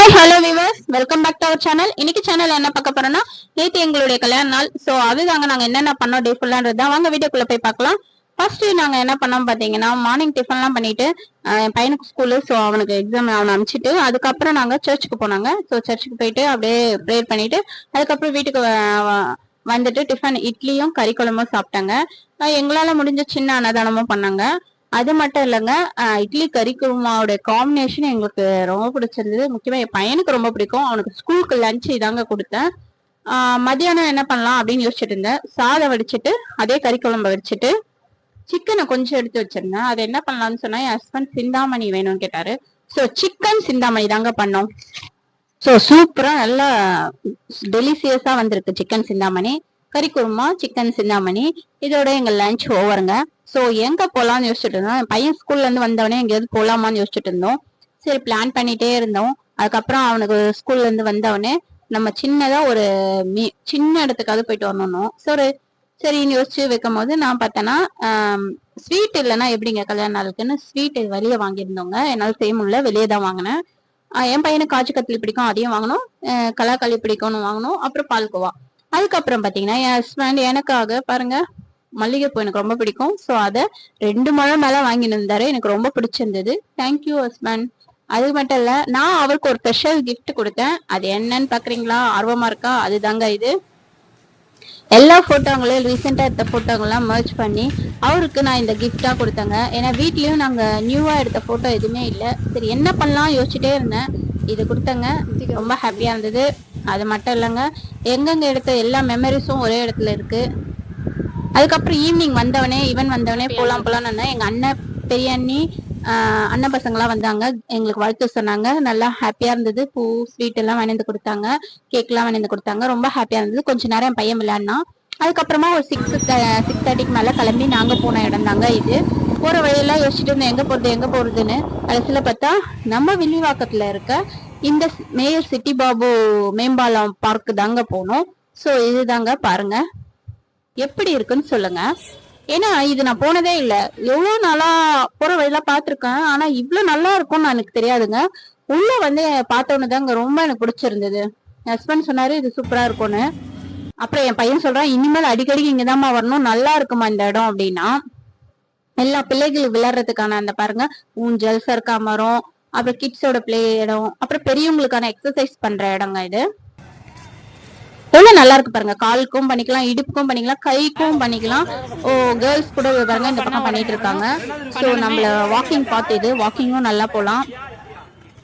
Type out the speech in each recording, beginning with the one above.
Hi hello viewers, welcome back to our channel. இன்னைக்கு channel என்ன பார்க்க போறோம்னா, நேற்று எங்களுடைய கல்யாண நாள். ஸோ அதுதாங்க நாங்கள் என்னென்ன பண்ணோம் டே ஃபுல்லான்றது வாங்க வீடியோக்குள்ள போய் பார்க்கலாம். ஃபர்ஸ்ட் நாங்கள் என்ன பண்ணோம் பார்த்தீங்கன்னா, மார்னிங் டிஃபன்லாம் பண்ணிட்டு என் பையனுக்கு ஸ்கூலு, ஸோ அவனுக்கு எக்ஸாம் அவனை அனுப்பிச்சிட்டு அதுக்கப்புறம் நாங்கள் சர்ச்சுக்கு போனாங்க. ஸோ சர்ச்சுக்கு போயிட்டு அப்படியே ப்ரேயர் பண்ணிட்டு அதுக்கப்புறம் வீட்டுக்கு வந்துட்டு டிஃபன் இட்லியும் கறி குழம்பும் சாப்பிட்டாங்க. எங்களால் முடிஞ்ச சின்ன அன்னதானமும் பண்ணாங்க. அது மட்டும் இல்லைங்க, இட்லி கறி குருமாவோட காம்பினேஷன் எங்களுக்கு ரொம்ப பிடிச்சிருந்தது. முக்கியமா என் பையனுக்கு ரொம்ப பிடிக்கும். அவனுக்கு ஸ்கூலுக்கு லஞ்ச் இதாங்க கொடுத்தேன். மதியானம் என்ன பண்ணலாம் அப்படின்னு யோசிச்சுட்டு இருந்தேன். சாதம் வடிச்சிட்டு அதே கறி குழம்பு வடிச்சிட்டு சிக்கனை கொஞ்சம் எடுத்து வச்சிருந்தேன். அதை என்ன பண்ணலாம்னு சொன்னா என் ஹஸ்பண்ட் சிந்தாமணி வேணும்னு கேட்டாரு. ஸோ சிக்கன் சிந்தாமணி தாங்க பண்ணோம். ஸோ சூப்பரா நல்லா டெலிசியஸா வந்திருக்கு சிக்கன் சிந்தாமணி. கறி குருமா, சிக்கன் சிந்தாமணி, இதோட எங்க லஞ்ச் ஓவருங்க. ஸோ எங்க போலாம்னு யோசிச்சுட்டு இருந்தோம். என் பையன் ஸ்கூல்ல இருந்து வந்தவனே எங்கேயாவது போலாமான்னு யோசிச்சுட்டு இருந்தோம். சரி பிளான் பண்ணிட்டே இருந்தோம். அதுக்கப்புறம் அவனுக்கு ஸ்கூல்ல இருந்து வந்தவனே நம்ம சின்னதா ஒரு சின்ன இடத்துக்காவது போயிட்டு வரணும். சரின்னு யோசிச்சு வைக்கும் போது நான் பார்த்தேன்னா, ஸ்வீட் இல்லைன்னா எப்படிங்க கல்யாண நாளுக்குன்னு ஸ்வீட் வெளியே வாங்கியிருந்தோங்க. என்னால் செய்ய முடியல, வெளியே தான் வாங்கினேன். என் பையனுக்கு காய்ச்சி கத்திலி பிடிக்கும், அதையும் வாங்கணும். கலாக்களி பிடிக்கும்னு வாங்கணும். அப்புறம் பால்கோவா. அதுக்கப்புறம் பாத்தீங்கன்னா என் ஹஸ்பண்ட் எனக்காக பாருங்க மல்லிகைப்பூ எனக்கு ரொம்ப பிடிக்கும். ஸோ அதை 2 முழம் மேல வாங்கிட்டு இருந்தாரு. எனக்கு ரொம்ப பிடிச்சிருந்தது. Thank you husband. அது மட்டும் இல்ல, நான் அவருக்கு ஒரு ஸ்பெஷல் கிஃப்ட் கொடுத்தேன். அது என்னன்னு பாக்குறீங்களா? ஆர்வமா இருக்கா? அதுதாங்க இது. எல்லா போட்டோங்களையும் ரீசெண்டா எடுத்த போட்டோங்கெல்லாம் மர்ச் பண்ணி அவருக்கு நான் இந்த கிஃப்டா கொடுத்தேங்க. ஏன்னா வீட்லயும் நாங்க நியூவா எடுத்த போட்டோ எதுவுமே இல்லை. சரி என்ன பண்ணலாம் யோசிச்சுட்டே இருந்தேன். இது கொடுத்தங்க. ரொம்ப ஹாப்பியா இருந்தது. அது மட்டும் இல்லைங்க, எங்கெங்க எடுத்த எல்லா மெமரிஸும் ஒரே இடத்துல இருக்கு. அதுக்கப்புறம் ஈவினிங் வந்தவனே போலாம்னு எங்க அண்ணன், பெரிய அண்ணி, அண்ணன் பசங்களாம் வந்தாங்க. எங்களுக்கு வாழ்த்து சொன்னாங்க. நல்லா ஹாப்பியா இருந்தது. பூ, ஸ்வீட் எல்லாம் வாங்கிட்டு கொடுத்தாங்க. கேக் எல்லாம் வாங்கிட்டு கொடுத்தாங்க. ரொம்ப ஹாப்பியா இருந்தது. கொஞ்ச நேரம் என் பையன் விளையாடினா. அதுக்கப்புறமா ஒரு 6:30 மேல கிளம்பி நாங்க போன இடம் தாங்க இது. போற வழியெல்லாம் யோசிச்சுட்டு இருந்தோம் எங்க போறதுன்னு. கடைசியில பார்த்தா நம்ம வில்லிவாக்கத்துல இருக்க இந்த மேயர் சிட்டி பாபு மேம்பாலம் பார்க் தாங்க போனோம். சோ இதுதாங்க பாருங்க எப்படி இருக்குன்னு சொல்லுங்க. ஏன்னா இது நான் போனதே இல்லை. எவ்வளவு நாளா போற வழியெல்லாம் பார்த்திருக்கேன். ஆனா இவ்வளவு நல்லா இருக்கும்னு எனக்கு தெரியாதுங்க. உள்ள வந்து பார்த்தோன்னுதாங்க ரொம்ப எனக்கு பிடிச்சிருந்தது. என் ஹஸ்பண்ட் சொன்னாரு இது சூப்பரா இருக்கும்னு. அப்புறம் என் பையன் சொல்றான் இனிமேல் அடிக்கடி இங்கதாம்மா வரணும், நல்லா இருக்குமா இந்த இடம் அப்படின்னா. எல்லா பிள்ளைகளுக்கு விளையாடுறதுக்கான அந்த பாருங்க ஊஞ்சல், சர்க்கா மரம், அப்புறம் கிட்ஸோட பிளே இடம், அப்புறம் பெரியவங்களுக்கான எக்ஸசைஸ் பண்ற இடங்க இது. எவ்வளவு நல்லா இருக்கு பாருங்க. காலுக்கும் பண்ணிக்கலாம், இடுப்புக்கும் பண்ணிக்கலாம், கைக்கும் பண்ணிக்கலாம். கேர்ள்ஸ் கூட பாருங்க இந்த பக்கம் பண்ணிட்டு இருக்காங்க. ஸோ நம்மள வாக்கிங் பார்த்து இது வாக்கிங்கும் நல்லா போகலாம்.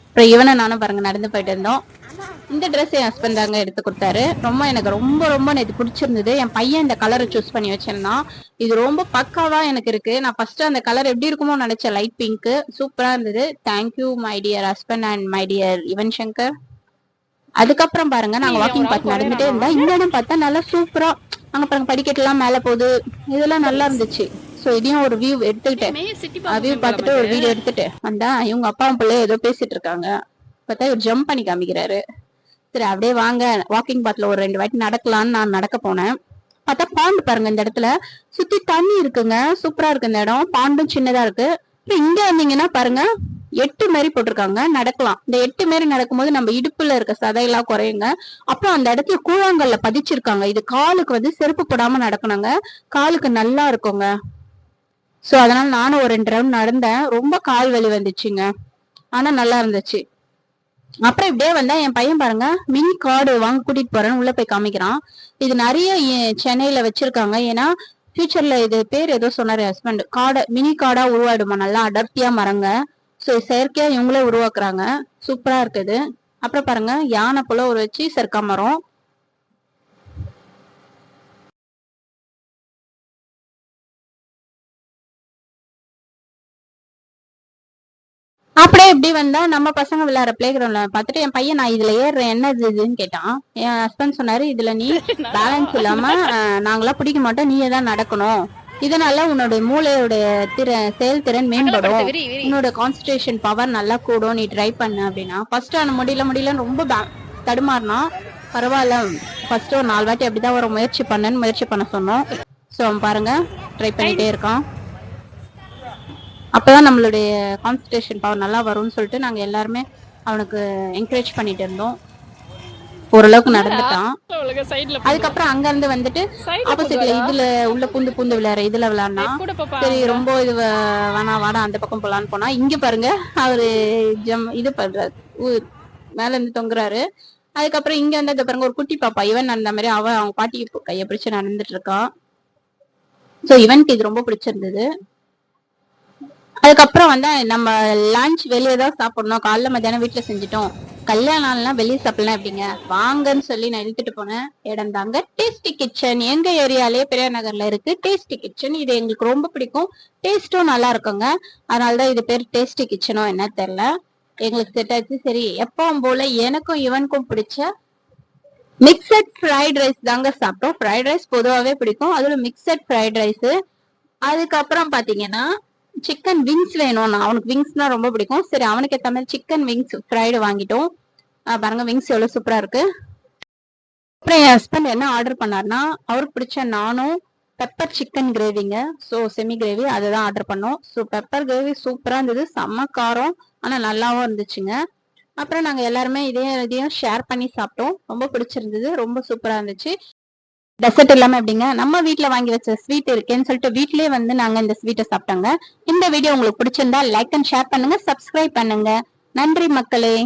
அப்புறம் இவனை நானும் பாருங்க நடந்து போயிட்டு இருந்தோம். இந்த ட்ரெஸ் என் ஹஸ்பண்ட் தாங்க எடுத்து கொடுத்தாரு. எனக்கு ரொம்ப நேற்று பிடிச்சிருந்தது. என் பையன் இந்த கலரை சூஸ் பண்ணி வச்சிருந்தான். இது ரொம்ப பக்காவா எனக்கு இருக்கு. நான் ஃபர்ஸ்ட் அந்த கலர் எப்படி இருக்குமோ நினைச்சேன், லைட் பிங்க். சூப்பரா இருந்தது. Thank you my dear husband and my dear Yuvan Shankar. அதுக்கப்புறம் பாருங்க நாங்க வாக்கிங் பார்த்து நடந்துட்டே இருந்தா இந்த இடம் பார்த்தா நல்லா சூப்பரா அங்க பாருங்க படிக்கட்டு எல்லாம் மேல போகுது. இதெல்லாம் நல்லா இருந்துச்சு. சோ இதையும் ஒரு வியூ எடுத்துக்கிட்டேன். வியூ பார்த்துட்டு ஒரு வீடியோ எடுத்துட்டு வந்தா இவங்க அப்பாவும் பிள்ளைய ஏதோ பேசிட்டு இருக்காங்க. பார்த்தா இவர் ஜம்ப் பண்ணி காமிக்கிறாரு. சரி அப்படியே வாங்க வாக்கிங் பாத்ல ஒரு 2 வாட்டி நடக்கலாம்னு நான் நடக்க போனேன். பார்த்தா பாண்டு பாருங்க இந்த இடத்துல சுத்தி தண்ணி இருக்குங்க. சூப்பரா இருக்கு இந்த இடம். பாண்டும் சின்னதா இருக்கு. இங்க வந்தீங்கன்னா பாருங்க 8 மாரி போட்டிருக்காங்க, நடக்கலாம். இந்த 8 மாரி நடக்கும்போது நம்ம இடுப்புல இருக்க சதையெல்லாம் குறையுங்க. அப்புறம் அந்த இடத்துல கூழாங்கல்ல பதிச்சிருக்காங்க. இது காலுக்கு வந்து செருப்பு போடாம நடக்கணுங்க. காலுக்கு நல்லா இருக்குங்க. சோ அதனால நானும் ஒரு 2 ரவுண்ட் நடந்தேன். ரொம்ப கால் வலி வந்துச்சுங்க, ஆனா நல்லா இருந்துச்சு. அப்புறம் இப்படியே வந்தா என் பையன் பாருங்க மினி கார்டு வாங்க கூட்டிட்டு போறேன்னு உள்ள போய் காமிக்கிறான். இது நிறைய சென்னையில வச்சிருக்காங்க. ஏன்னா ஃபியூச்சர்ல இது பேர் ஏதோ சொன்னாரு ஹஸ்பண்ட், காடை மினி கார்டா உருவாயிடுமா, நல்லா அடர்த்தியா மரங்க. ஸோ செயற்கையா இவங்களே உருவாக்குறாங்க. சூப்பரா இருக்குது. அப்புறம் பாருங்க யானை போல ஒரு வச்சு சர்க்கா மரம். அப்படியே இப்படி வந்தா நம்ம பசங்க விளையாடுற பிளே கிரவுண்ட்ல பார்த்துட்டு என் பையன் நான் இதுல ஏறுறேன் என்ன இதுன்னு கேட்டான். என் ஹஸ்பண்ட் சொன்னாரு இதுல நீ பேலன்ஸ் இல்லாம நாங்களாம் பிடிக்க மாட்டோம், நீயே தான் நடக்கணும். இதனால உன்னோட மூளையோட செயல்திறன் மேம்படும், உன்னோட கான்சன்ட்ரேஷன் பவர் நல்லா கூடும், நீ ட்ரை பண்ணு அப்படின்னா. ஃபர்ஸ்ட் அவன் முடியலன்னு ரொம்ப தடுமாறினா. பரவாயில்ல, ஃபர்ஸ்ட் ஒரு 4 வாட்டி அப்படிதான் ஒரு முயற்சி பண்ண சொன்னோம். ஸோ அவன் பாருங்க ட்ரை பண்ணிட்டே இருக்கான். அப்பதான் நம்மளுடைய கான்சன்ட்ரேஷன் பவர் நல்லா வரும்னு சொல்லிட்டு நாங்க எல்லாருமே அவனுக்கு என்கரேஜ் பண்ணிட்டு இருந்தோம். ஓரளவுக்கு நடந்துட்டான். அதுக்கப்புறம் அங்க இருந்து வந்துட்டு ஆப்போசிட்ல இதுல உள்ள பூந்து விளையாடுற இதுல விளையாடுனா, சரி ரொம்ப இது வேணா வாடா அந்த பக்கம் போலான்னு போனா, இங்க பாருங்க அவரு இது பண்றாரு, மேல இருந்து தொங்குறாரு. அதுக்கப்புறம் இங்க வந்து பாருங்க ஒரு குட்டி பாப்பா இவன் அந்த மாதிரி அவங்க பாட்டி கைய பிடிச்சு நடந்துட்டு இருக்கான். சோ இவனுக்கு இது ரொம்ப பிடிச்சிருந்தது. அதுக்கப்புறம் வந்து நம்ம லஞ்ச் வெளியே தான் சாப்பிடணும், காலைல மத்தியானம் வீட்டுல செஞ்சுட்டோம், கல்யாண நாள்லாம் வெளியே சாப்பிடலாம் எப்படிங்க, வாங்கன்னு சொல்லி நான் இழுத்துட்டு போனேன் இடம் தாங்க டேஸ்டி கிச்சன். எங்க ஏரியாலே பெரியார் நகர்ல இருக்கு டேஸ்டி கிச்சன். இது எங்களுக்கு ரொம்ப பிடிக்கும், டேஸ்டும் நல்லா இருக்குங்க. அதனாலதான் இது பேர் டேஸ்டி கிச்சனோ என்ன தெரியல, எங்களுக்கு செட் ஆச்சு. சரி எப்பவும் போல எனக்கும் இவனுக்கும் பிடிச்ச மிக்சட் ஃப்ரைட் ரைஸ் தாங்க சாப்பிட்டோம். ஃப்ரைட் ரைஸ் பொதுவாகவே பிடிக்கும், அதுல மிக்சட் ஃப்ரைட் ரைஸ். அதுக்கப்புறம் பாத்தீங்கன்னா சிக்கன் விங்ஸ் வேணும், அவனுக்கு விங்ஸ்னா ரொம்ப பிடிக்கும். சரி அவனுக்கு ஏற்ற மாதிரி சிக்கன் விங்ஸ் ஃப்ரைடு வாங்கிட்டோம். பாருங்க விங்ஸ் எவ்வளவு சூப்பரா இருக்கு. அப்புறம் என் ஹஸ்பண்ட் என்ன ஆர்டர் பண்ணார்னா, அவருக்கு பிடிச்ச நானும் பெப்பர் சிக்கன் கிரேவிங்க, ஸோ செமி கிரேவி அதுதான் ஆர்டர் பண்ணோம். ஸோ பெப்பர் கிரேவி சூப்பரா இருந்தது, செம்ம காரம், ஆனா நல்லாவும் இருந்துச்சுங்க. அப்புறம் நாங்க எல்லாருமே இதையும் ஷேர் பண்ணி சாப்பிட்டோம், ரொம்ப பிடிச்சிருந்தது, ரொம்ப சூப்பரா இருந்துச்சு. டெசர்ட் இல்லாம எப்படிங்க, நம்ம வீட்ல வாங்கி வச்ச ஸ்வீட் இருக்கேன்னு சொல்லிட்டு வீட்லயே வந்து நாங்க இந்த ஸ்வீட்டை சாப்பிட்டாங்க. இந்த வீடியோ உங்களுக்கு பிடிச்சிருந்தா லைக் அண்ட் ஷேர் பண்ணுங்க, சப்ஸ்கிரைப் பண்ணுங்க. நன்றி மக்களே.